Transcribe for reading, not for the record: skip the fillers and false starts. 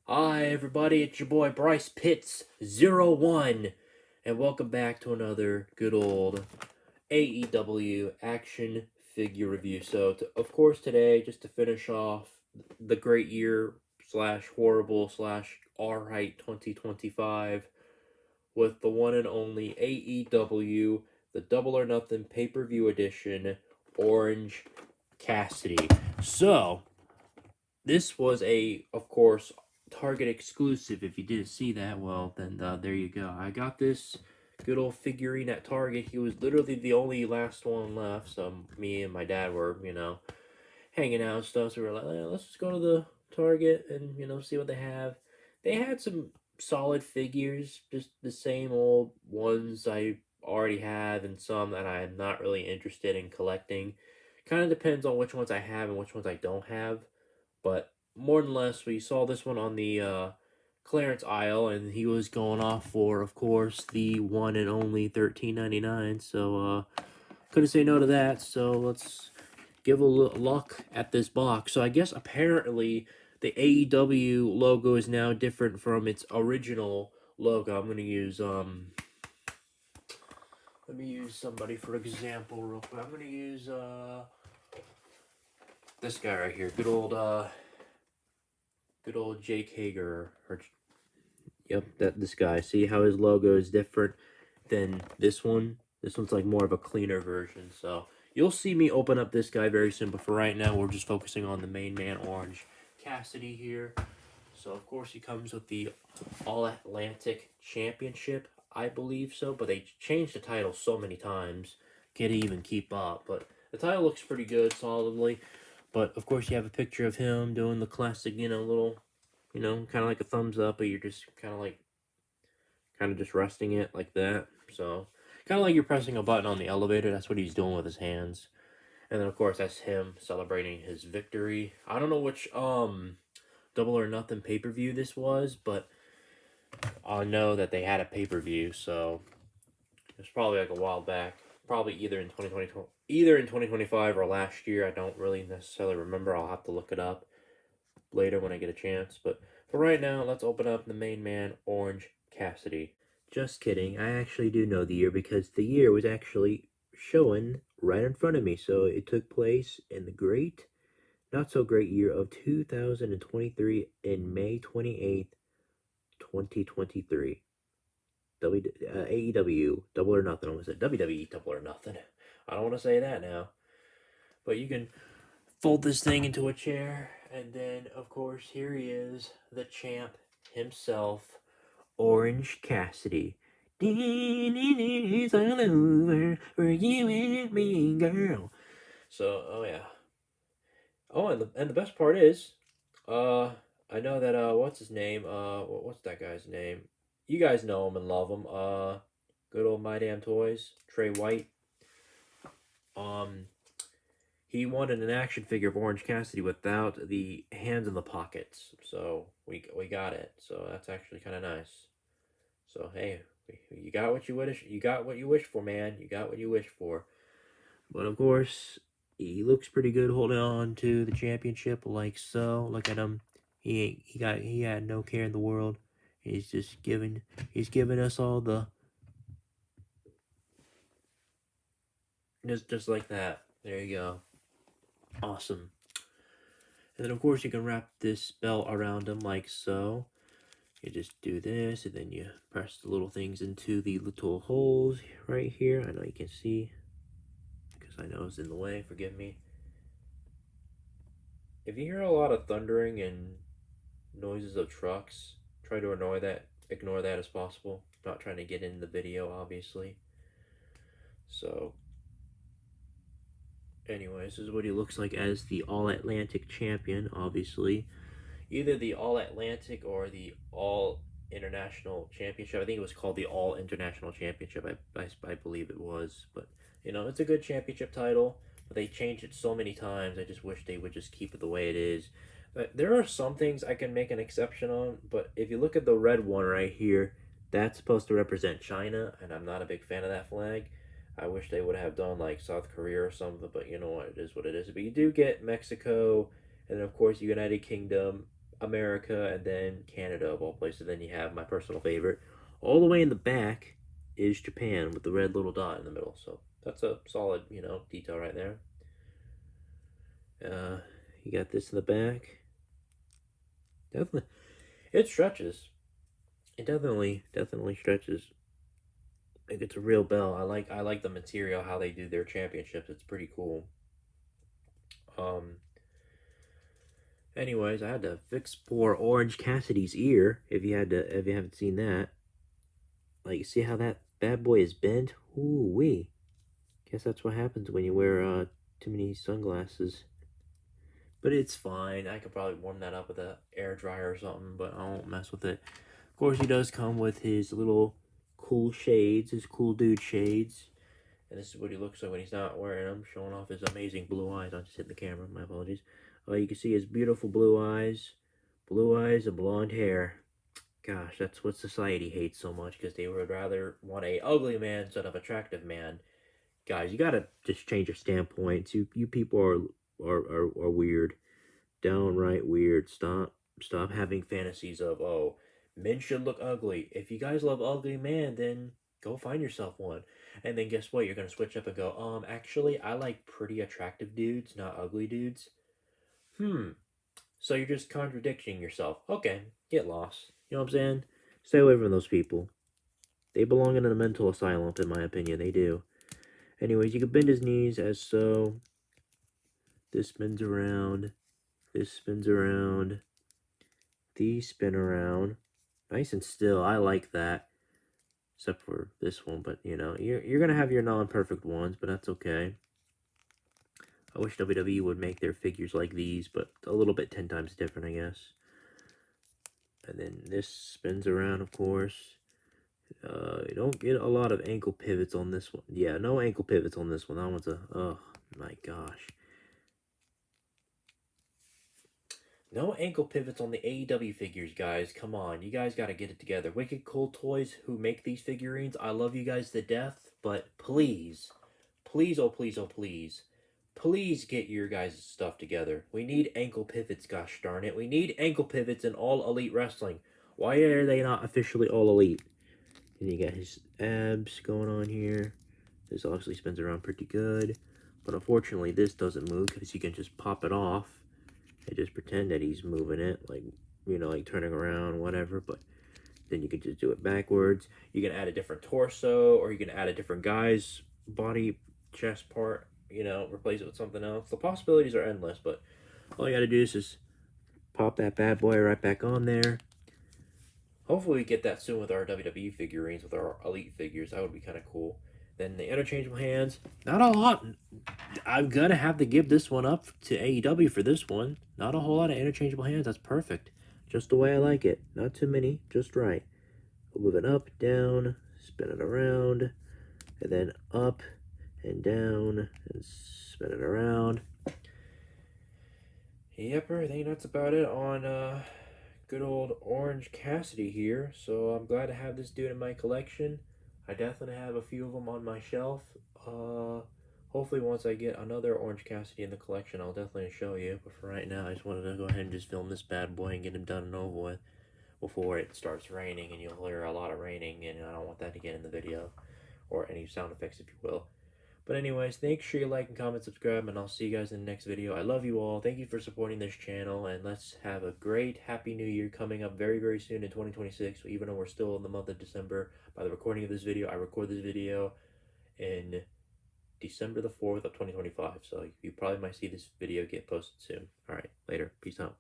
Hi everybody, it's your boy Bryce Pitts 01, and welcome back to another good old AEW action figure review. Of course, today, just to finish off the great year slash horrible slash alright 2025 with the one and only AEW, the Double or Nothing pay-per-view edition, Orange Cassidy. So, this was of course, Target exclusive. If you didn't see that, well, then there you go. I got this good old figurine at Target. He was literally the only last one left. So me and my dad were, hanging out and stuff. So we were like, let's just go to the Target and, see what they have. They had some solid figures, just the same old ones I already have, and some that I'm not really interested in collecting. Kind of depends on which ones I have and which ones I don't have. But more than less, we saw this one on the clearance aisle, and he was going off for, of course, the one and only $13.99. So couldn't say no to that. So let's give a look at this box. So I guess apparently the AEW logo is now different from its original logo. I'm gonna use let me use somebody for example real quick. I'm gonna use this guy right here. Good old Jake Hager. Yep, this guy. See how his logo is different than this one? This one's like more of a cleaner version. So you'll see me open up this guy very soon. But for right now, we're just focusing on the main man, Orange Cassidy here. So of course he comes with the All Atlantic Championship, I believe so. But they changed the title so many times, can't even keep up. But the title looks pretty good, solidly. But of course you have a picture of him doing the classic, little, kind of like a thumbs up, but you're just kind of just resting it like that. So kind of like you're pressing a button on the elevator. That's what he's doing with his hands. And then of course that's him celebrating his victory. I don't know which Double or Nothing pay-per-view this was, but I know that they had a pay-per-view, so it's probably like a while back. Probably either in 2025 or last year. I don't really necessarily remember. I'll have to look it up later when I get a chance. But for right now, let's open up the main man, Orange Cassidy. Just kidding. I actually do know the year because the year was actually showing right in front of me. So it took place in the great, not so great year of 2023 in May 28th, 2023. AEW Double or Nothing. What was it? WWE Double or Nothing. I don't want to say that now. But you can fold this thing into a chair, and then, of course, here he is, the champ himself, Orange Cassidy. It's all over for you and me, girl. So, oh yeah. Oh, and the best part is, uh, I know that what's his name? What's that guy's name? You guys know him and love him. Good old My Damn Toys, Trey White. Um, he wanted an action figure of Orange Cassidy without the hands in the pockets, so we got it. So that's actually kind of nice. So hey, you got what you wish. You got what you wished for, man. You got what you wished for. But of course, he looks pretty good holding on to the championship like so. Look at him. He had no care in the world. He's giving us all the just like that. There you go. Awesome. And then of course you can wrap this belt around him like so. You just do this, and then you press the little things into the little holes right here. I know you can see, because I know it's in the way, forgive me. If you hear a lot of thundering and noises of trucks, try to ignore that as possible. Not trying to get in the video, obviously. So, anyways, this is what he looks like as the All Atlantic champion, obviously. Either the All Atlantic or the All International Championship. I think it was called the All International Championship. I believe it was. But, it's a good championship title. But they changed it so many times. I just wish they would just keep it the way it is. But there are some things I can make an exception on. But if you look at the red one right here, that's supposed to represent China. And I'm not a big fan of that flag. I wish they would have done like South Korea or something. But you know what? It is what it is. But you do get Mexico. And then, of course, United Kingdom, America, and then Canada of all places. Then you have my personal favorite. All the way in the back is Japan with the red little dot in the middle. So that's a solid, detail right there. Uh, you got this in the back. Definitely, it stretches. It definitely stretches. Like it's a real bell. I like the material how they do their championships. It's pretty cool. Um. Anyways, I had to fix poor Orange Cassidy's ear. If you haven't seen that, like see how that bad boy is bent. Ooh wee. Guess that's what happens when you wear too many sunglasses. But it's fine. I could probably warm that up with a air dryer or something, but I won't mess with it. Of course, he does come with his little cool shades, his cool dude shades. And this is what he looks like when he's not wearing them, showing off his amazing blue eyes. I'll just hit the camera, my apologies. You can see his beautiful blue eyes and blonde hair. Gosh, that's what society hates so much because they would rather want a ugly man instead of attractive man. Guys, you gotta just change your standpoints. You people are weird, downright weird. Stop having fantasies of men should look ugly. If you guys love ugly man, then go find yourself one. And then guess what? You're gonna switch up and go, actually I like pretty attractive dudes, not ugly dudes. So you're just contradicting yourself. Okay, get lost. You know what I'm saying? Stay away from those people. They belong in a mental asylum, in my opinion. They do. Anyways, you can bend his knees as so. This spins around. This spins around. These spin around. Nice and still. I like that. Except for this one, but you're gonna have your non-perfect ones, but that's okay. I wish WWE would make their figures like these, but a little bit 10 times different, I guess. And then this spins around, of course. You don't get a lot of ankle pivots on this one. Yeah, no ankle pivots on this one. That one's oh my gosh. No ankle pivots on the AEW figures, guys. Come on, you guys got to get it together. Wicked Cool Toys, who make these figurines, I love you guys to death, but please, please, oh please, oh please, please get your guys' stuff together. We need ankle pivots, gosh darn it. We need ankle pivots in All Elite Wrestling. Why are they not officially All Elite? And you got his abs going on here. This obviously spins around pretty good. But unfortunately, this doesn't move because you can just pop it off and just pretend that he's moving it, like, like turning around, whatever. But then you can just do it backwards. You can add a different torso, or you can add a different guy's body, chest part, replace it with something else. The possibilities are endless, but all you got to do is just pop that bad boy right back on there. Hopefully we get that soon with our WWE figurines, with our Elite figures. That would be kind of cool. Then the interchangeable hands. Not a lot. I'm going to have to give this one up to AEW for this one. Not a whole lot of interchangeable hands. That's perfect. Just the way I like it. Not too many. Just right. We'll move it up, down, spin it around, and then up and down, and spin it around. Yep, I think that's about it on good old Orange Cassidy here. So I'm glad to have this dude in my collection. I definitely have a few of them on my shelf. Hopefully once I get another Orange Cassidy in the collection, I'll definitely show you. But for right now, I just wanted to go ahead and just film this bad boy and get him done and over with before it starts raining, and you'll hear a lot of raining, and I don't want that to get in the video, or any sound effects if you will. But anyways, make sure you like and comment, subscribe, and I'll see you guys in the next video. I love you all. Thank you for supporting this channel, and let's have a great Happy New Year coming up very, very soon in 2026. Even though we're still in the month of December by the recording of this video. I record this video in December the 4th of 2025, so you probably might see this video get posted soon. All right, later. Peace out.